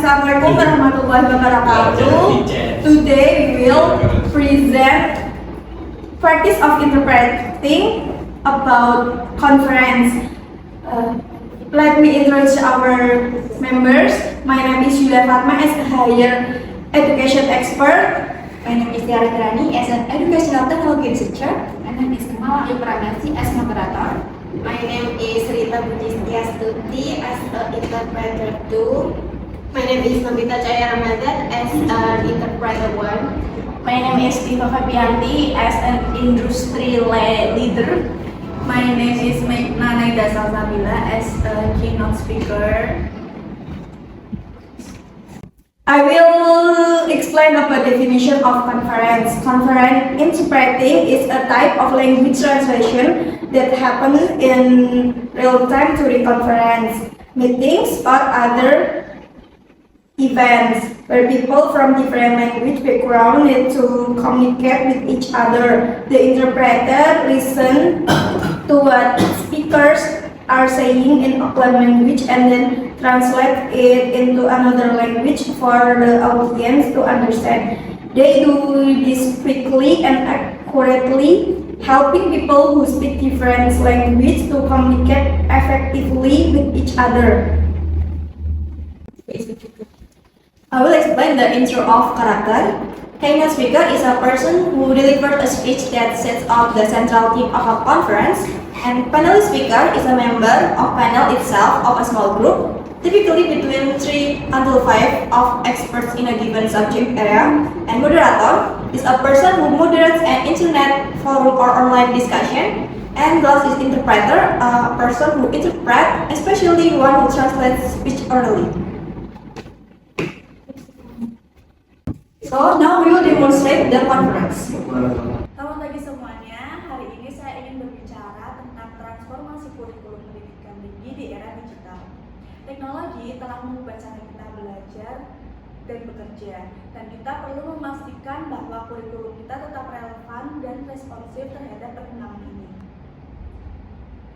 Assalamualaikum warahmatullahi wabarakatuh. Today we will present practice of interpreting about conference. Let me introduce our members. My name is Yulia Fatma as a higher education expert. My name is Tiara Kirani as an educational technology researcher. My name is Kamala Pranasi as moderator. My name is Rita Bujistia Stuti as an interpreter 2. My name is Nobita Jaya Ramadan as an interpreter 1. My name is Tiva Fabianti as an industry leader. My name is Naida Salsabila as a keynote speaker. I will explain about definition of conference. Conference interpreting is a type of language translation that happens in real time during conference, meetings, or other events where people from different language background need to communicate with each other. The interpreter listen to what speakers are saying in one language and then translate it into another language for the audience to understand. They do this quickly and accurately, helping people who speak different languages to communicate effectively with each other. I will explain the intro of character. Keynote speaker is a person who delivers a speech that sets up the central theme of a conference, and panelist speaker is a member of panel itself of a small group, typically between 3 until 5 of experts in a given subject area, and moderator is a person who moderates an internet forum or online discussion, and last is interpreter, a person who interprets, especially one who translates speech orally. So now we will demonstrate the conference. Selamat pagi semuanya. Hari ini saya ingin berbicara tentang transformasi kurikulum pendidikan tinggi di era digital. Teknologi telah mengubah cara kita belajar dan bekerja, dan kita perlu memastikan bahwa kurikulum kita tetap relevan dan responsif terhadap perkembangan ini.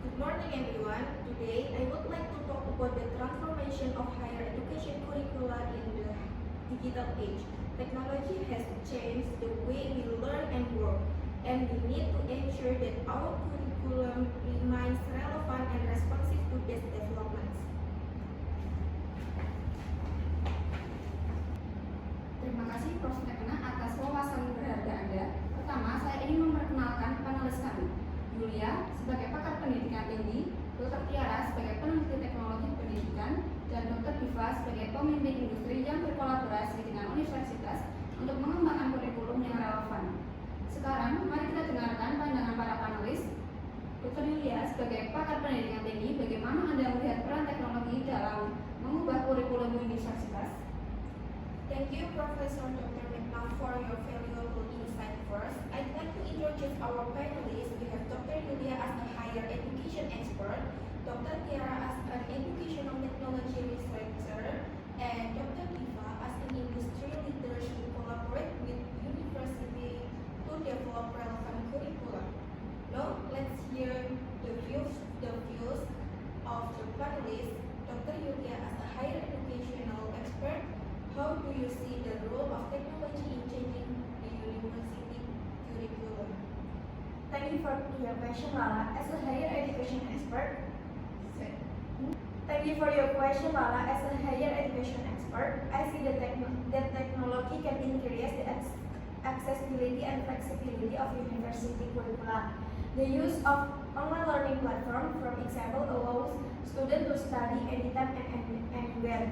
Good morning everyone. Today I would like to talk about the transformation of higher education curricula in the digital age. Technology has changed the way we learn and work, and we need to ensure that our curriculum remains relevant and responsive to these developments. Terima kasih Prof. Tekna atas wawasan berharga Anda. Pertama, saya ingin memperkenalkan panelis kami. Yulia sebagai pakar pendidikan tinggi, Dr. Tiara sebagai peneliti teknologi pendidikan, dan Dr. Diva sebagai pemimpin industri yang berkolaborasi dengan universitas untuk mengembangkan kurikulum yang relevan. Sekarang, mari kita dengarkan pandangan para panelis. Dr. Yulia sebagai pakar pendidikan tinggi, bagaimana Anda melihat peran teknologi dalam mengubah kurikulum universitas? Thank you, Professor Dr. Mekna, for your valuable insight. First, I'd like to introduce our panelists. We have Dr. Yulia as a higher education expert, Dr. Tiara as an educational technology researcher, and Dr. Diva as an industry leader who collaborate with university to develop relevant curriculum. Now, let's hear the views of the panelists. Dr. Yulia as a higher educational expert, how do you see the role of technology in changing the university curriculum? Thank you for your question, Lala. As a higher education expert, I see that technology can increase the accessibility and flexibility of university curricula. The use of online learning platform, for example, allows students to study anytime and anywhere.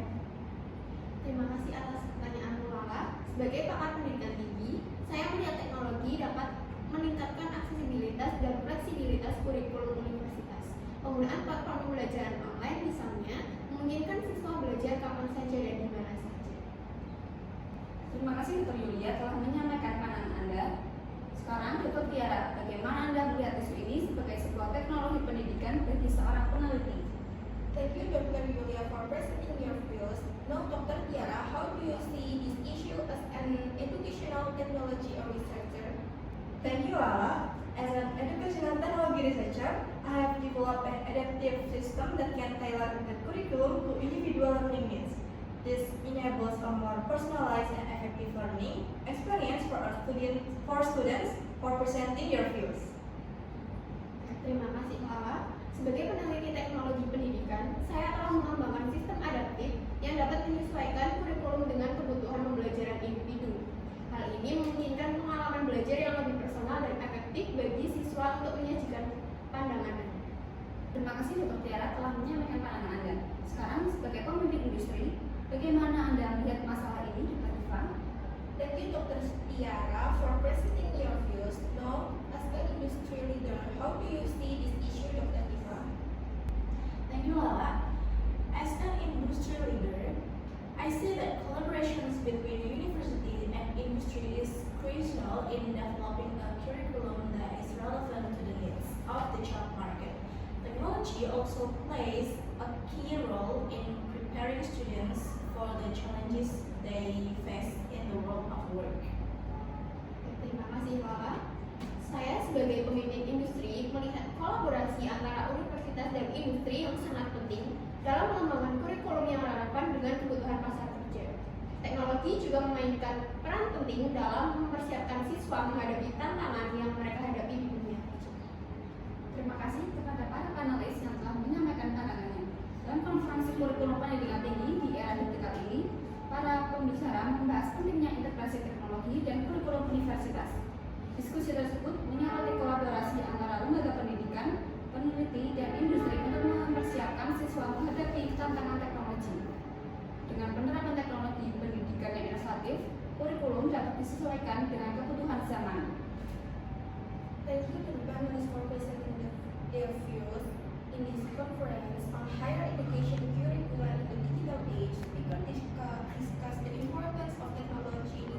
Terima kasih atas pertanyaan Lala. Sebagai pakar pendidikan tinggi, saya melihat teknologi dapat meningkatkan aksesibilitas dan fleksibilitas kurikulum universitas. Penggunaan platform pembelajaran online misalnya memungkinkan siswa belajar kapan saja dan di mana saja. Terima kasih Dr. Yulia telah menyampaikan pandangan Anda. Sekarang Dr. Tiara, bagaimana Anda melihat isu ini sebagai sebuah teknologi pendidikan bagi seorang peneliti? Thank you, Dr. Yulia, for presenting your views. Now, Dr. Tiara, how do you see this issue as an educational technology or researcher? Thank you, Lala. As an educational technology researcher, I have developed an adaptive system that can tailor the curriculum to individual learning needs. This enables a more personalized and effective learning experience for students for presenting your views. Terima kasih Clara. Sebagai peneliti teknologi pendidikan, saya telah mengembangkan sistem adaptif yang dapat menyesuaikan kurikulum dengan kebutuhan pembelajaran individu. Hal ini memungkinkan pengalaman belajar yang lebih personal dan efektif bagi siswa untuk menyajikan pandangannya. Terima kasih Dr. Tiara telah menyampaikan pandangan Anda. Sekarang sebagai pemimpin industri, bagaimana Anda melihat masalah ini, Dr. Diva? Thank you, Dr. Tiara, for presenting your views. Now, as an industry leader, how do you see this issue, Dr. Diva? Thank you, Lala. As an industry leader, I see that collaborations between university and industry is crucial in developing a curriculum that is relevant to the needs of the job market. Technology also plays a key role in preparing students for the challenges they face in the world of work. Terima kasih Clara. Saya sebagai pemimpin industri melihat kolaborasi antara universitas dan industri yang sangat penting dalam mengembangkan kurikulum yang relevan dengan kebutuhan pasar kerja. Teknologi juga memainkan peran penting dalam mempersiapkan siswa menghadapi tantangan yang mereka hadapi di dunia kerja. Terima kasih kepada para panelis yang telah menyampaikan pandangannya. Dalam konferensi kurikulum pendidikan tinggi di era digital ini, para pembicara membahas pentingnya integrasi teknologi dan kurikulum universitas. Diskusi tersebut menyoroti kolaborasi antara lembaga pendidikan, peneliti, dan industri untuk mempersiapkan siswa menghadapi tantangan teknologi. Dengan penerapan teknologi pendidikan yang inovatif, kurikulum dapat disesuaikan dengan kebutuhan zaman. Thank you to the panelists for presenting their views. In this conference on higher education curricula in the digital age, speakers discuss the importance of technology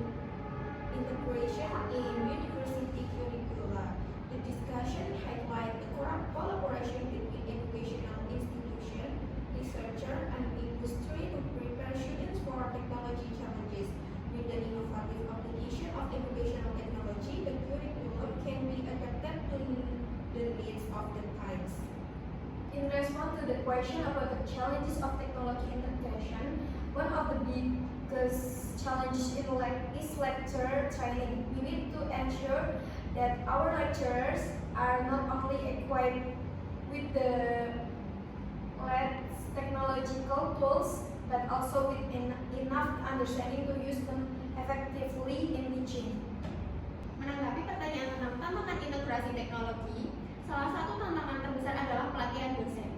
integration in university curricula. The discussion highlighted the collaboration between educational institutions, researchers, and industry to prepare students for technology challenges. With the innovative application of educational technology, the curriculum can be adapted to the needs of the times. In response to the question about the challenges of technology integration, one of the biggest challenges is lecturer training. We need to ensure that our lecturers are not only equipped with the latest technological tools, but also with enough understanding to use them effectively in teaching. Menanggapi pertanyaan tentang tantangan integrasi teknologi, salah satu tantangan terbesar adalah pelatihan dosen.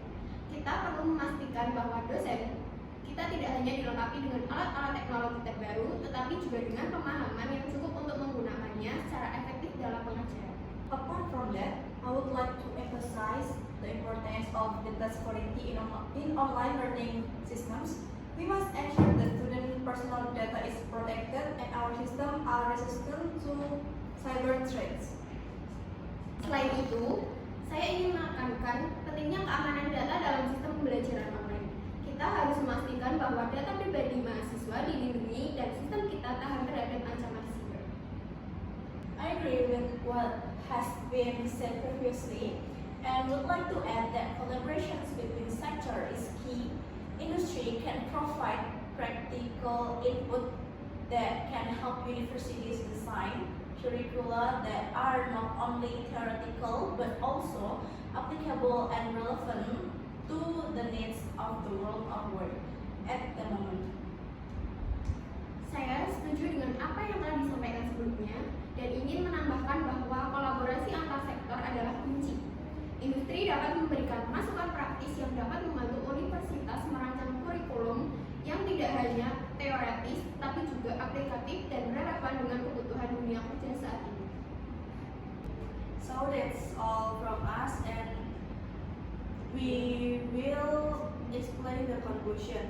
Kita perlu memastikan bahwa dosen kita tidak hanya dilengkapi dengan alat-alat teknologi terbaru, tetapi juga dengan pemahaman yang cukup untuk menggunakannya secara efektif dalam pengajaran. Apart from that, I would like to emphasize the importance of the test quality in online learning systems. We must ensure that student personal data is protected and our system are resistant to cyber threats. Selain itu, saya ingin menekankan pentingnya keamanan data dalam sistem pembelajaran online. Kita harus memastikan bahwa data pribadi mahasiswa dilindungi dan sistem kita tahan terhadap ancaman siber. I agree with what has been said previously and would like to add that collaborations between sector is key. Industry can provide practical input that can help universities design curricula that are not only theoretical but also applicable and relevant to the needs of the world of work at the moment. Saya setuju dengan apa yang telah disampaikan sebelumnya dan ingin menambahkan bahwa kolaborasi antar sektor adalah kunci. Industri dapat memberikan masukan praktis yang dapat membantu universitas merancang kurikulum yang tidak hanya teoretis tapi juga aplikatif dan relevan dengan kebutuhan dunia kerja saat ini. So that's all from us and we will explain the conclusion.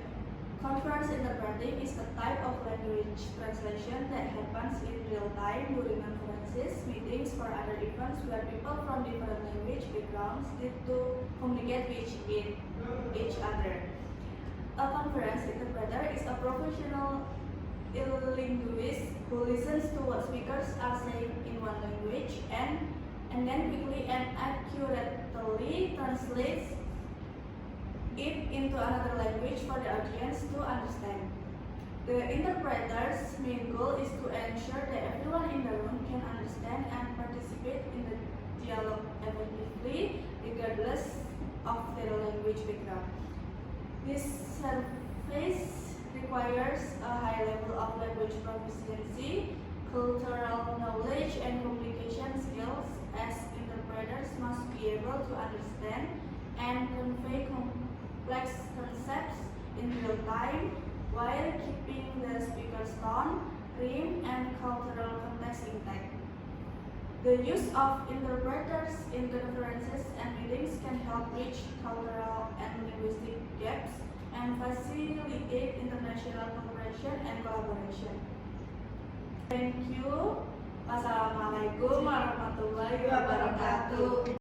Conference interpreting is a type of language translation that happens in real time during conferences, meetings, or other events where people from different language backgrounds need to communicate with each other. A conference interpreter is a professional linguist who listens to what speakers are saying in one language and then quickly and accurately translates it into another language for the audience to understand. The interpreter's main goal is to ensure that everyone in the room can understand and participate in the dialogue effectively, regardless of their language background. This service requires a high level of language proficiency, cultural knowledge, and communication skills, as interpreters must be able to understand and convey complex concepts in real time while keeping the speaker's tone, rhythm, and cultural context intact. The use of interpreters in conferences and meetings can help bridge cultural and linguistic gaps and facilitate international cooperation and collaboration. Thank you. Wassalamualaikum warahmatullahi wabarakatuh.